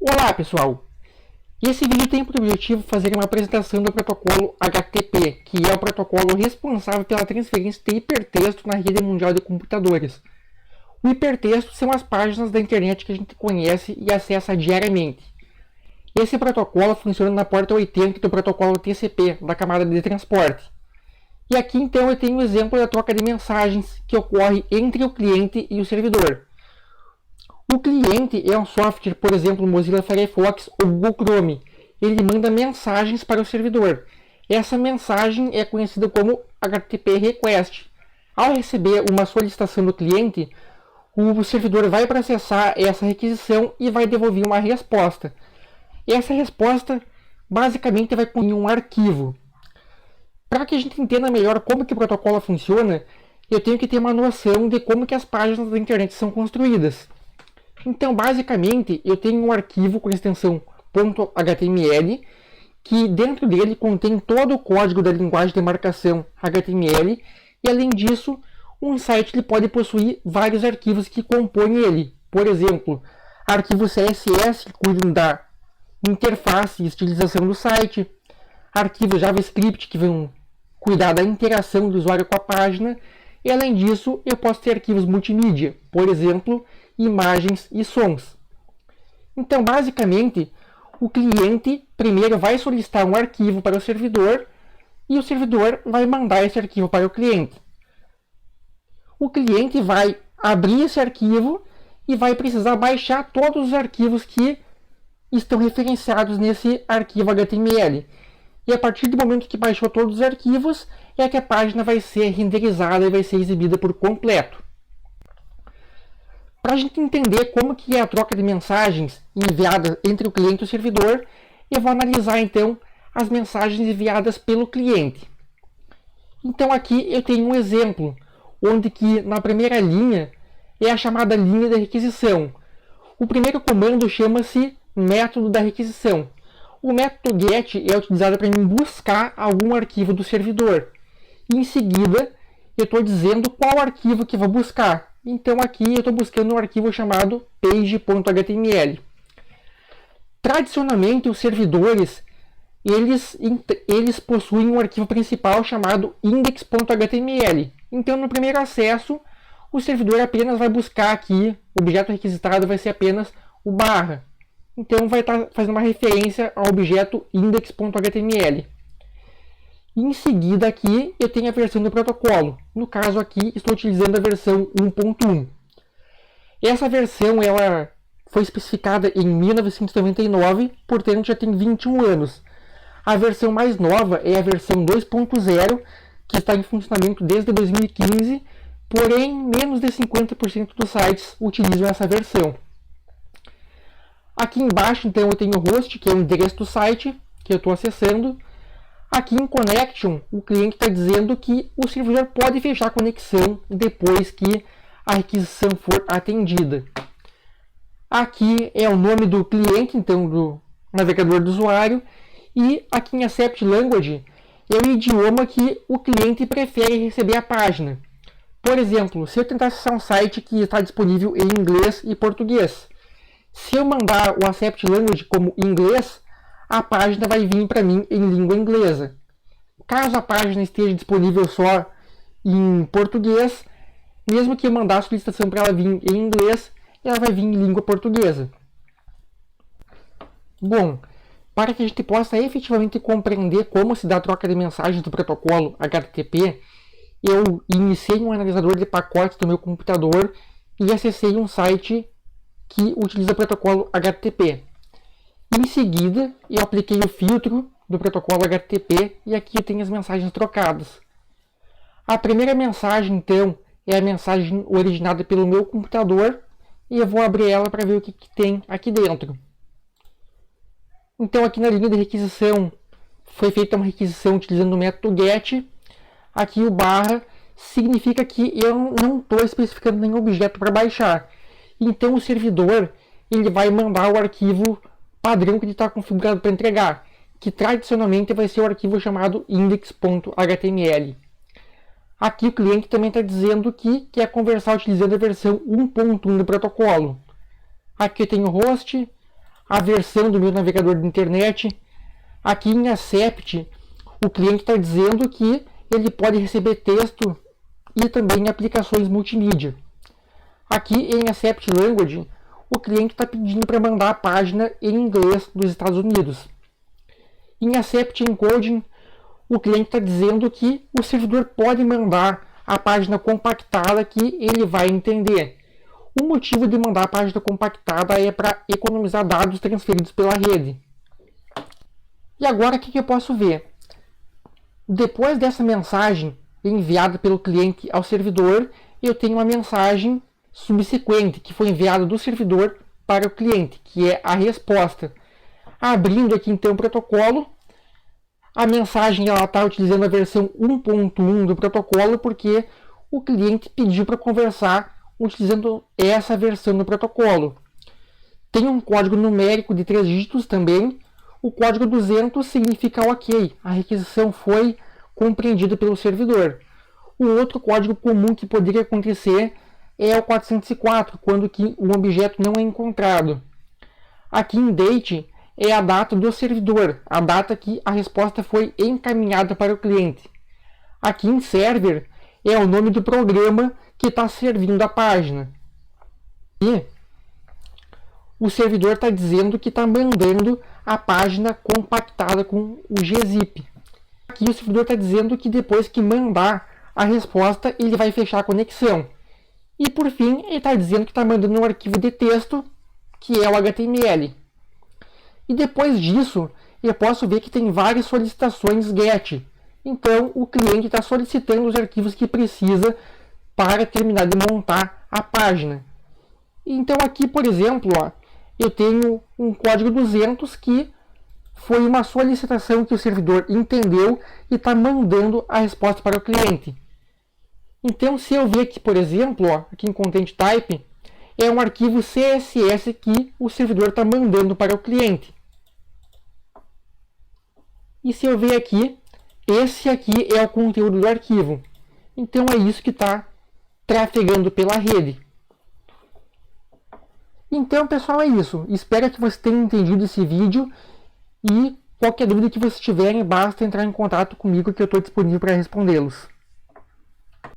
Olá pessoal! Esse vídeo tem por objetivo fazer uma apresentação do protocolo HTTP, que é o protocolo responsável pela transferência de hipertexto na rede mundial de computadores. O hipertexto são as páginas da internet que a gente conhece e acessa diariamente. Esse protocolo funciona na porta 80 do protocolo TCP, da camada de transporte. E aqui então eu tenho um exemplo da troca de mensagens que ocorre entre o cliente e o servidor. O cliente é um software, por exemplo, Mozilla Firefox ou Google Chrome. Ele manda mensagens para o servidor. Essa mensagem é conhecida como HTTP Request. Ao receber uma solicitação do cliente, o servidor vai processar essa requisição e vai devolver uma resposta. Essa resposta basicamente vai conter um arquivo. Para que a gente entenda melhor como que o protocolo funciona, eu tenho que ter uma noção de como que as páginas da internet são construídas. Então, basicamente, eu tenho um arquivo com extensão .html, que dentro dele contém todo o código da linguagem de marcação HTML, e além disso, um site ele pode possuir vários arquivos que compõem ele. Por exemplo, arquivo CSS, que cuidam da interface e estilização do site, arquivos JavaScript, que vão cuidar da interação do usuário com a página, e além disso, eu posso ter arquivos multimídia, por exemplo, imagens e sons. Então, basicamente, o cliente primeiro vai solicitar um arquivo para o servidor e o servidor vai mandar esse arquivo para o cliente. O cliente vai abrir esse arquivo e vai precisar baixar todos os arquivos que estão referenciados nesse arquivo HTML. E a partir do momento que baixou todos os arquivos, é que a página vai ser renderizada e vai ser exibida por completo. Para a gente entender como que é a troca de mensagens enviada entre o cliente e o servidor, eu vou analisar então as mensagens enviadas pelo cliente. Então aqui eu tenho um exemplo, onde que na primeira linha é a chamada linha de requisição. O primeiro comando chama-se método da requisição. O método GET é utilizado para mim buscar algum arquivo do servidor. E em seguida eu estou dizendo qual arquivo que vou buscar. Então aqui eu estou buscando um arquivo chamado page.html. Tradicionalmente os servidores eles possuem um arquivo principal chamado index.html. Então no primeiro acesso o servidor apenas vai buscar aqui, o objeto requisitado vai ser apenas o barra. Então vai estar fazendo uma referência ao objeto index.html. Em seguida aqui eu tenho a versão do protocolo. No caso aqui estou utilizando a versão 1.1. Essa versão ela foi especificada em 1999, portanto já tem 21 anos. A versão mais nova é a versão 2.0, que está em funcionamento desde 2015, porém menos de 50% dos sites utilizam essa versão. Aqui embaixo então eu tenho o host, que é o endereço do site que eu estou acessando. Aqui em Connection, o cliente está dizendo que o servidor pode fechar a conexão depois que a requisição for atendida. Aqui é o nome do cliente, então do navegador do usuário. E aqui em Accept Language é o idioma que o cliente prefere receber a página. Por exemplo, se eu tentar acessar um site que está disponível em inglês e português, se eu mandar o Accept Language como inglês, a página vai vir para mim em língua inglesa. Caso a página esteja disponível só em português, mesmo que eu mandar a solicitação para ela vir em inglês, ela vai vir em língua portuguesa. Bom, para que a gente possa efetivamente compreender como se dá a troca de mensagens do protocolo HTTP, eu iniciei um analisador de pacotes do meu computador e acessei um site que utiliza o protocolo HTTP. Em seguida, eu apliquei o filtro do protocolo HTTP e aqui eu tenho as mensagens trocadas. A primeira mensagem, então, é a mensagem originada pelo meu computador e eu vou abrir ela para ver o que tem aqui dentro. Então, aqui na linha de requisição, foi feita uma requisição utilizando o método GET. Aqui o barra significa que eu não estou especificando nenhum objeto para baixar. Então, o servidor ele vai mandar o arquivo padrão que ele está configurado para entregar, que tradicionalmente vai ser o arquivo chamado index.html. Aqui o cliente também está dizendo que quer conversar utilizando a versão 1.1 do protocolo. Aqui eu tenho o host, a versão do meu navegador de internet. Aqui em Accept, o cliente está dizendo que ele pode receber texto e também aplicações multimídia. Aqui em Accept Language, o cliente está pedindo para mandar a página em inglês dos Estados Unidos. Em Accept Encoding, o cliente está dizendo que o servidor pode mandar a página compactada que ele vai entender. O motivo de mandar a página compactada é para economizar dados transferidos pela rede. E agora o que eu posso ver? Depois dessa mensagem enviada pelo cliente ao servidor, eu tenho uma mensagem subsequente que foi enviada do servidor para o cliente, que é a resposta. Abrindo aqui então o protocolo, a mensagem está utilizando a versão 1.1 do protocolo porque o cliente pediu para conversar utilizando essa versão do protocolo. Tem um código numérico de 3 dígitos também. O código 200 significa OK, a requisição foi compreendida pelo servidor. O outro código comum que poderia acontecer é o 404, quando que um objeto não é encontrado. Aqui em Date é a data do servidor, a data que a resposta foi encaminhada para o cliente. Aqui em Server é o nome do programa que está servindo a página. E o servidor está dizendo que está mandando a página compactada com o gzip. Aqui o servidor está dizendo que depois que mandar a resposta, ele vai fechar a conexão. E por fim, ele está dizendo que está mandando um arquivo de texto, que é o HTML. E depois disso, eu posso ver que tem várias solicitações GET. Então, o cliente está solicitando os arquivos que precisa para terminar de montar a página. Então aqui, por exemplo, eu tenho um código 200 que foi uma solicitação que o servidor entendeu e está mandando a resposta para o cliente. Então, se eu ver aqui, por exemplo, aqui em Content Type, é um arquivo CSS que o servidor está mandando para o cliente. E se eu ver aqui, esse aqui é o conteúdo do arquivo. Então é isso que está trafegando pela rede. Então, pessoal, é isso. Espero que vocês tenham entendido esse vídeo e qualquer dúvida que vocês tiverem, basta entrar em contato comigo que eu estou disponível para respondê-los.